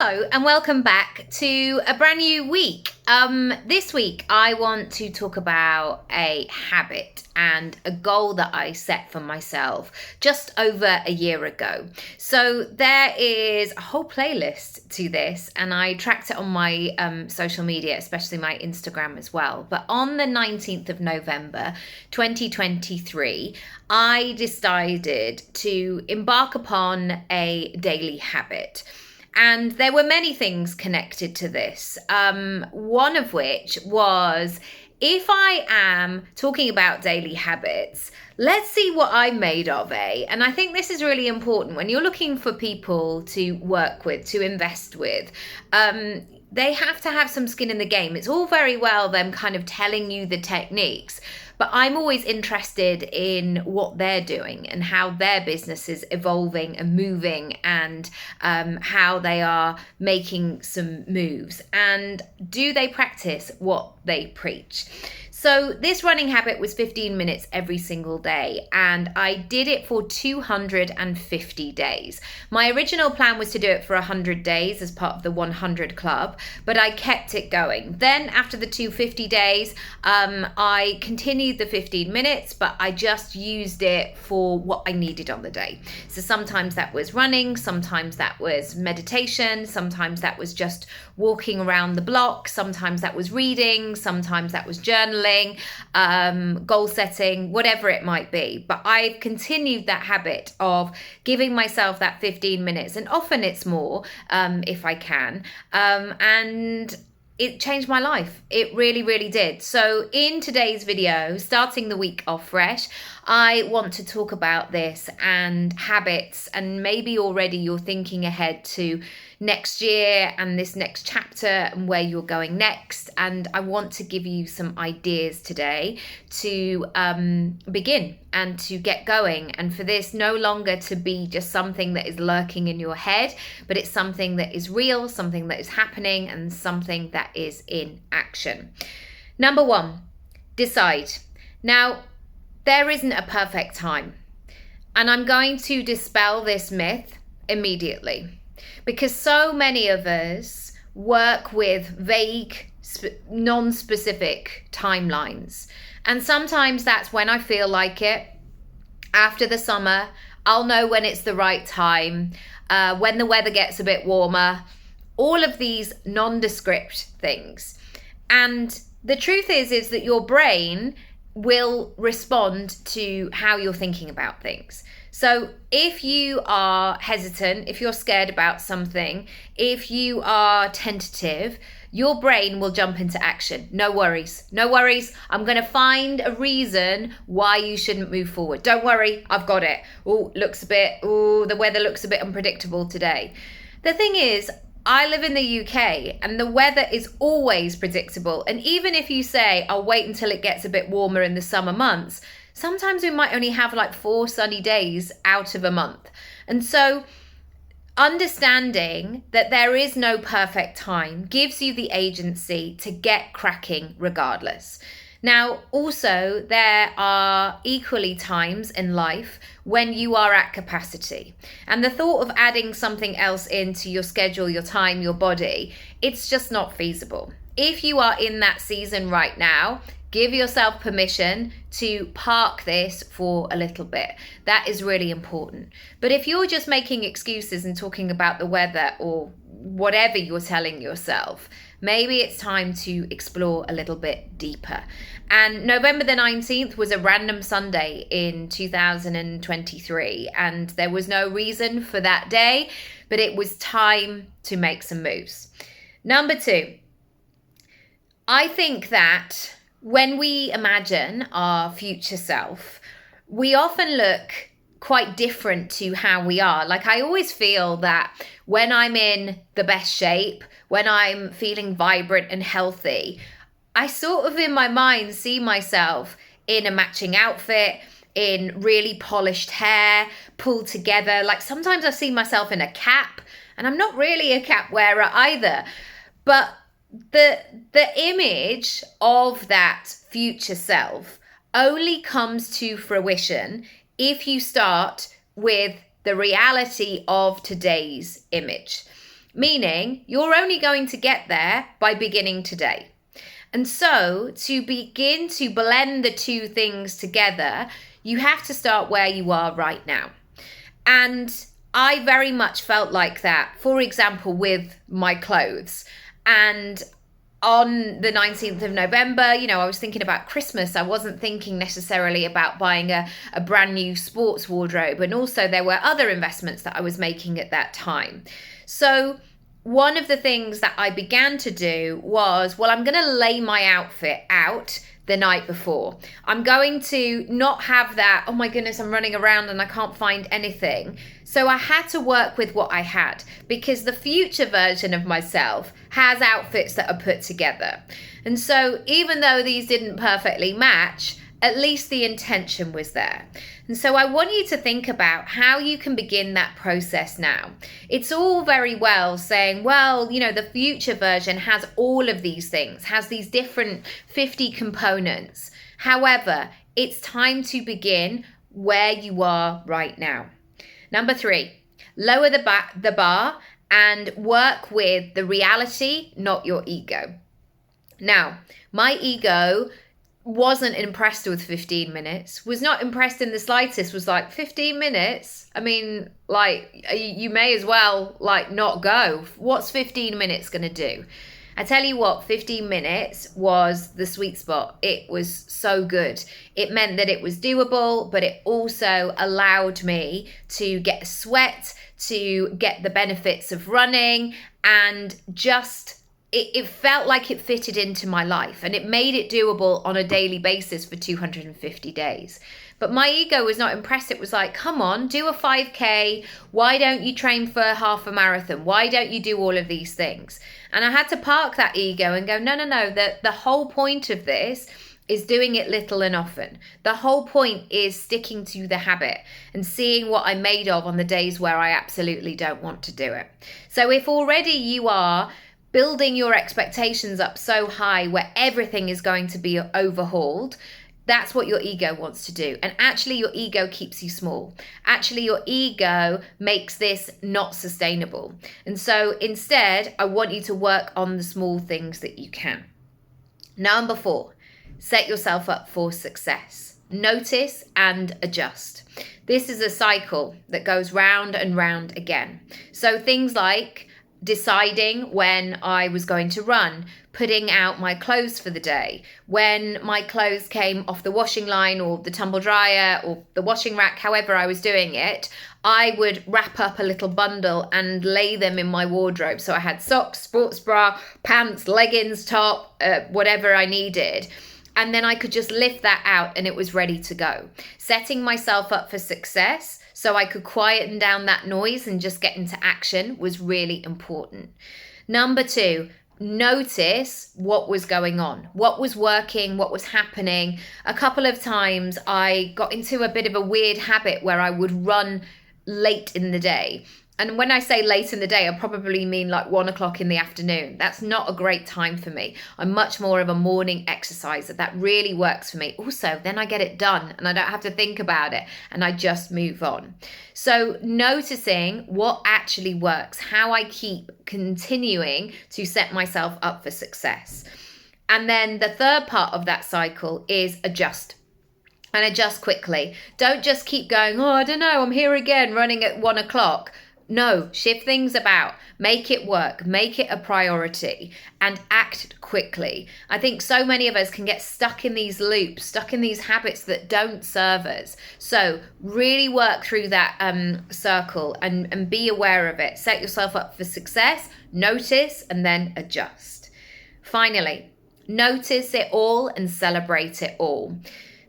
Hello and welcome back to a brand new week. This week I want to talk about a habit and a goal that I set for myself just over a year ago. So there is a whole playlist to this and I tracked it on my social media, especially my Instagram as well. But on the 19th of November 2023, I decided to embark upon a daily habit. And there were many things connected to this, one of which was, if I am talking about daily habits, let's see what I'm made of, eh? And I think this is really important when you're looking for people to work with, to invest with. They have to have some skin in the game. It's all very well them kind of telling you the techniques, but I'm always interested in what they're doing and how their business is evolving and moving and how they are making some moves. And do they practice what they preach? So this running habit was 15 minutes every single day, and I did it for 250 days. My original plan was to do it for 100 days as part of the 100 Club, but I kept it going. Then after the 250 days, I continued the 15 minutes, but I just used it for what I needed on the day. So sometimes that was running, sometimes that was meditation, sometimes that was just walking around the block, sometimes that was reading, sometimes that was journaling, goal setting, whatever it might be. But I've continued that habit of giving myself that 15 minutes, and often it's more if I can. And it changed my life. It really, really did. So in today's video, starting the week off fresh, I want to talk about this and habits, and maybe already you're thinking ahead to next year and this next chapter and where you're going next. And I want to give you some ideas today to begin and to get going. And for this no longer to be just something that is lurking in your head, but it's something that is real, something that is happening, and something that is in action. Number one, decide. Now, there isn't a perfect time. And I'm going to dispel this myth immediately, because so many of us work with vague, non-specific timelines. And sometimes that's when I feel like it. After the summer, I'll know when it's the right time, when the weather gets a bit warmer, all of these nondescript things. And the truth is that your brain will respond to how you're thinking about things. So if you are hesitant, if you're scared about something, if you are tentative, your brain will jump into action. No worries, no worries. I'm going to find a reason why you shouldn't move forward. Don't worry, I've got it. The weather looks a bit unpredictable today. The thing is, I live in the UK and the weather is always predictable. And even if you say, I'll wait until it gets a bit warmer in the summer months, sometimes we might only have like 4 sunny days out of a month. And so understanding that there is no perfect time gives you the agency to get cracking regardless. Now, also, there are equally times in life when you are at capacity. And the thought of adding something else into your schedule, your time, your body, it's just not feasible. If you are in that season right now, give yourself permission to park this for a little bit. That is really important. But if you're just making excuses and talking about the weather or whatever you're telling yourself, maybe it's time to explore a little bit deeper. And November the 19th was a random Sunday in 2023, and there was no reason for that day, but it was time to make some moves. Number two, I think that when we imagine our future self, we often look quite different to how we are. Like, I always feel that when I'm in the best shape, when I'm feeling vibrant and healthy, I sort of in my mind see myself in a matching outfit, in really polished hair, pulled together. Like sometimes I see myself in a cap, and I'm not really a cap wearer either. But the image of that future self only comes to fruition if you start with the reality of today's image. meaning you're only going to get there by beginning today. And so to begin to blend the two things together, you have to start where you are right now. And I very much felt like that, for example, with my clothes. And on the 19th of November, I was thinking about Christmas. I wasn't thinking necessarily about buying a brand new sports wardrobe. And also there were other investments that I was making at that time. So one of the things that I began to do was, I'm going to lay my outfit out the night before. I'm going to not have that, oh my goodness, I'm running around and I can't find anything. So I had to work with what I had, because the future version of myself has outfits that are put together. And so even though these didn't perfectly match, at least the intention was there. And so I want you to think about how you can begin that process now. It's all very well saying, the future version has all of these things, has these different 50 components. However, it's time to begin where you are right now. Number 3, lower the bar and work with the reality, not your ego. Now, my ego wasn't impressed with 15 minutes, was not impressed in the slightest, was like, 15 minutes? I mean, you may as well, not go. What's 15 minutes going to do? I tell you what, 15 minutes was the sweet spot. It was so good. It meant that it was doable, but it also allowed me to get a sweat, to get the benefits of running, and just it felt like it fitted into my life, and it made it doable on a daily basis for 250 days. But my ego was not impressed. It was like, come on, do a 5K. Why don't you train for half a marathon? Why don't you do all of these things? And I had to park that ego and go, no. The whole point of this is doing it little and often. The whole point is sticking to the habit and seeing what I'm made of on the days where I absolutely don't want to do it. So if already you are building your expectations up so high where everything is going to be overhauled, that's what your ego wants to do. And actually your ego keeps you small. Actually your ego makes this not sustainable. And so instead, I want you to work on the small things that you can. Number 4, set yourself up for success. Notice and adjust. This is a cycle that goes round and round again. So things like deciding when I was going to run, putting out my clothes for the day, when my clothes came off the washing line or the tumble dryer or the washing rack, however I was doing it, I would wrap up a little bundle and lay them in my wardrobe. So I had socks, sports bra, pants, leggings, top, whatever I needed. And then I could just lift that out and it was ready to go. Setting myself up for success so I could quieten down that noise and just get into action was really important. Number 2, notice what was going on, what was working, what was happening. A couple of times I got into a bit of a weird habit where I would run late in the day. And when I say late in the day, I probably mean like 1 o'clock in the afternoon. That's not a great time for me. I'm much more of a morning exerciser. That really works for me. Also, then I get it done and I don't have to think about it and I just move on. So noticing what actually works, how I keep continuing to set myself up for success. And then the third part of that cycle is adjust. And adjust quickly. Don't just keep going, I don't know, I'm here again running at 1 o'clock. No, shift things about, make it work, make it a priority, and act quickly. I think so many of us can get stuck in these loops, stuck in these habits that don't serve us. So really work through that circle and be aware of it. Set yourself up for success, notice, and then adjust. Finally, notice it all and celebrate it all.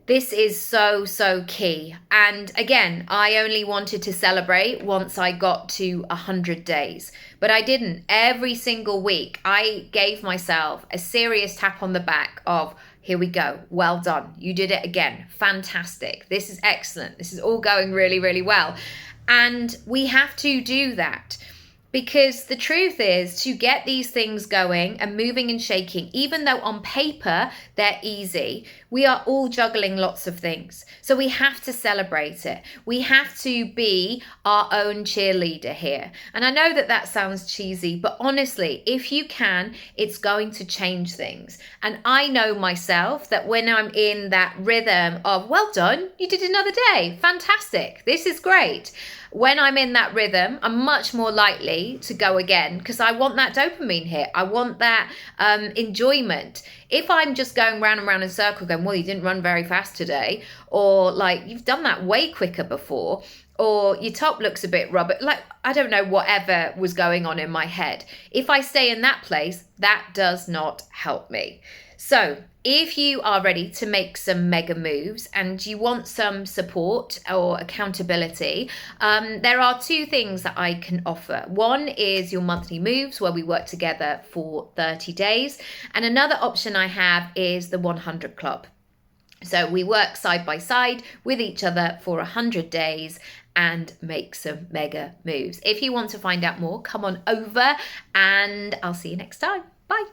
This is so key. And again, I only wanted to celebrate once I got to 100 days, but I didn't. Every single week, I gave myself a serious tap on the back of, here we go. Well done. You did it again. Fantastic. This is excellent. This is all going really, really well. And we have to do that Because the truth is, to get these things going and moving and shaking, even though on paper they're easy, we are all juggling lots of things. So we have to celebrate it. We have to be our own cheerleader here. And I know that that sounds cheesy, but honestly, if you can, it's going to change things. And I know myself that when I'm in that rhythm of, well done, you did another day, fantastic, this is great. When I'm in that rhythm, I'm much more likely to go again because I want that dopamine hit. I want that enjoyment. If I'm just going round and round in a circle going, well, you didn't run very fast today, or like you've done that way quicker before, or your top looks a bit rubber, like I don't know, whatever was going on in my head. If I stay in that place, that does not help me. So if you are ready to make some mega moves and you want some support or accountability, there are two things that I can offer. One is your monthly moves where we work together for 30 days. And another option I have is the 100 Club. So we work side by side with each other for 100 days and make some mega moves. If you want to find out more, come on over and I'll see you next time. Bye.